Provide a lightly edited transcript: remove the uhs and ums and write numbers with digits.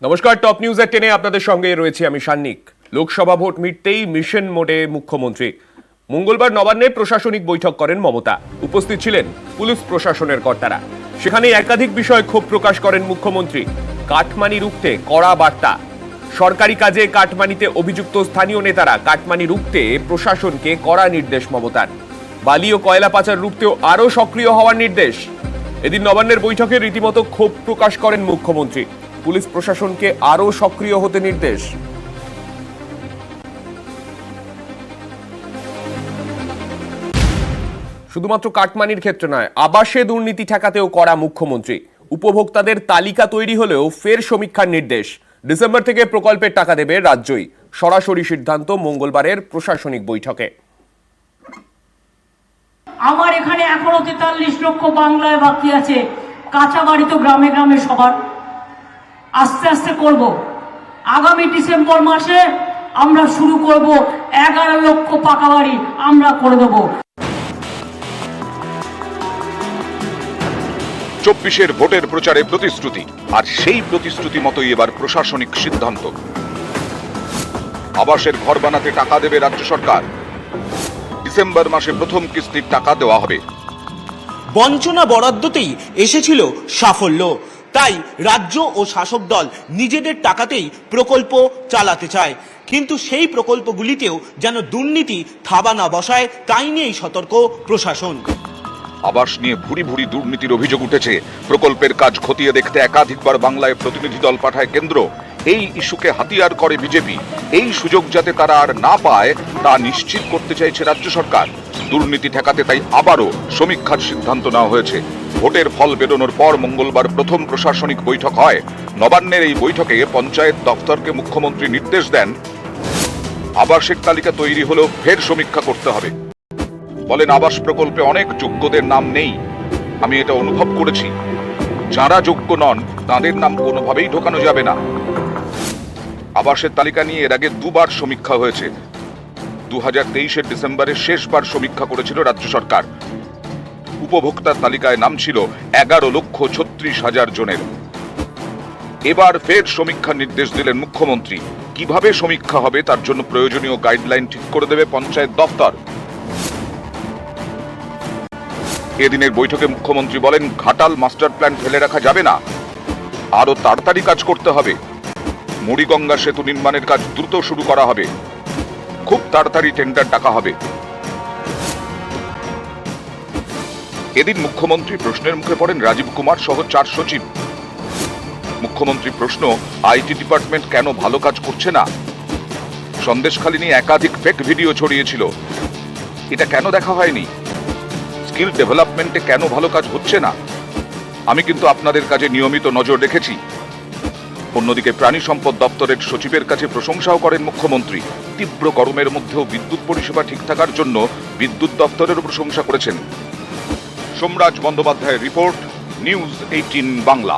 নমস্কার, টপ নিউজের 10-এ আপনাদের সঙ্গে রয়েছি আমি সান্নিক। লোকসভা ভোট মিটতেই মিশন মোডে মুখ্যমন্ত্রী। মঙ্গলবার নবান্নে প্রশাসনিক বৈঠক করেন মমতা। উপস্থিত ছিলেন পুলিশ প্রশাসনের কর্তারা। সেখানে একাধিক বিষয়ে ক্ষোভ প্রকাশ করেন মুখ্যমন্ত্রী। কাটমানি রুখতে কড়া বার্তা। সরকারি কাজে কাটমানিতে অভিযুক্ত স্থানীয় নেতারা কাটমানি রুখতে প্রশাসনকে কড়া নির্দেশ মমতার। বালি ও কয়লা পাচার রুখতেও আরও সক্রিয় হওয়ার নির্দেশ। এদিন নবান্নের বৈঠকে রীতিমতো ক্ষোভ প্রকাশ করেন মুখ্যমন্ত্রী। পুলিশ প্রশাসনকে আরও সক্রিয় হতে নির্দেশ। শুধুমাত্র কাটমানির ক্ষেত্রে নয়, আবাসে দুর্নীতি ঠেকাতেও কড়া মুখ্যমন্ত্রী। উপভোক্তাদের তালিকা তৈরি হলেও ফের সমীক্ষার নির্দেশ। ডিসেম্বর থেকে প্রকল্পের টাকা দেবে রাজ্যই। সরাসরি সিদ্ধান্ত মঙ্গলবারের প্রশাসনিক বৈঠকে। আমার এখানে এখনো 43 লক্ষ বাংলায় বাকি আছে। কাঁচা বাড়ি তো গ্রামে গ্রামে সবার, আস্তে আস্তে করব। আগামী ডিসেম্বর মাসে আমরা শুরু করব। 11 লক্ষ পাকা বাড়ি আমরা করে দেব। 24-এর ভোটের প্রচারে প্রতিশ্রুতি, আর সেই প্রতিশ্রুতি মতোই এবার প্রশাসনিক সিদ্ধান্ত। আবাসের ঘর বানাতে টাকা দেবে রাজ্য সরকার। ডিসেম্বর মাসে প্রথম কিস্তির টাকা দেওয়া হবে। বঞ্চনা বরাদ্দতেই এসেছিল সাফল্য, তাই রাজ্য ও শাসক দল নিজেদের টাকাতেই প্রকল্প চালাতে চায়। কিন্তু সেই প্রকল্পগুলিতেও যেন দুর্নীতি থাবা না বসায়, তাই নিয়েই সতর্ক প্রশাসন। আবাস নিয়ে ভুরি ভুরি দুর্নীতির অভিযোগ উঠেছে। প্রকল্পের কাজ খতিয়ে দেখতে একাধিকবার বাংলায় প্রতিনিধি দল পাঠায় কেন্দ্র। এই ইস্যুকে হাতিয়ার করে বিজেপি। এই সুযোগ যাতে তারা আর না পায় তা নিশ্চিত করতে চাইছে রাজ্য সরকার। দুর্নীতি ঠেকাতে তাই আবারও সমীক্ষার সিদ্ধান্ত নেওয়া হয়েছে। ভোটের ফল বেরোনোর পর মঙ্গলবার প্রথম প্রশাসনিক বৈঠক হয়। নবান্নের এই বৈঠকে পঞ্চায়েত দপ্তরকে মুখ্যমন্ত্রী নির্দেশ দেন, আবাসের তালিকা তৈরি হলেও ফের সমীক্ষা করতে হবে। বলেন, আবাস প্রকল্পে অনেক যোগ্যদের নাম নেই। আমি এটা অনুভব করেছি। যারা যোগ্য নন তাদের নাম কোনোভাবেই ঢোকানো যাবে না। আবাসের তালিকা নিয়ে এর আগে দুবার সমীক্ষা হয়েছে। 2023-এর ডিসেম্বরে শেষবার সমীক্ষা করেছিল রাজ্য সরকার। উপভোক্তার তালিকায় নাম ছিল 11,36,000 জনের। এবার ফের সমীক্ষার নির্দেশ দিলেন মুখ্যমন্ত্রী। কিভাবে সমীক্ষা হবে তার জন্য প্রয়োজনীয় গাইডলাইন ঠিক করে দেবে পঞ্চায়েত দপ্তর। এদিনের বৈঠকে মুখ্যমন্ত্রী বলেন, ঘাটাল মাস্টার প্ল্যান ফেলে রাখা যাবে না, আরো তাড়াতাড়ি কাজ করতে হবে। মুড়িগঙ্গা সেতু নির্মাণের কাজ দ্রুত শুরু করা হবে। খুব তাড়াতাড়ি টেন্ডার ডাকা হবে। এদিন মুখ্যমন্ত্রী প্রশ্নের মুখে পড়েন রাজীব কুমার সহ 4 সচিব। মুখ্যমন্ত্রী প্রশ্ন, আইটি ডিপার্টমেন্ট কেন ভালো কাজ করছে না? সন্দেশখালী নিয়ে একাধিক ফেক ভিডিও ছড়িয়েছিল, এটা কেন দেখা হয়নি? স্কিল ডেভেলপমেন্টে কেন ভালো কাজ হচ্ছে না? আমি কিন্তু আপনাদের কাজে নিয়মিত নজর রেখেছি। অন্যদিকে প্রাণী সম্পদ দপ্তরের সচিবের কাছে প্রশংসাও করেন মুখ্যমন্ত্রী। তীব্র গরমের মধ্যেও বিদ্যুৎ পরিষেবা ঠিক থাকার জন্য বিদ্যুৎ দপ্তরেরও প্রশংসা করেছেন। সোমরাজ বন্দ্যোপাধ্যায়ের রিপোর্ট, নিউজ 18 বাংলা।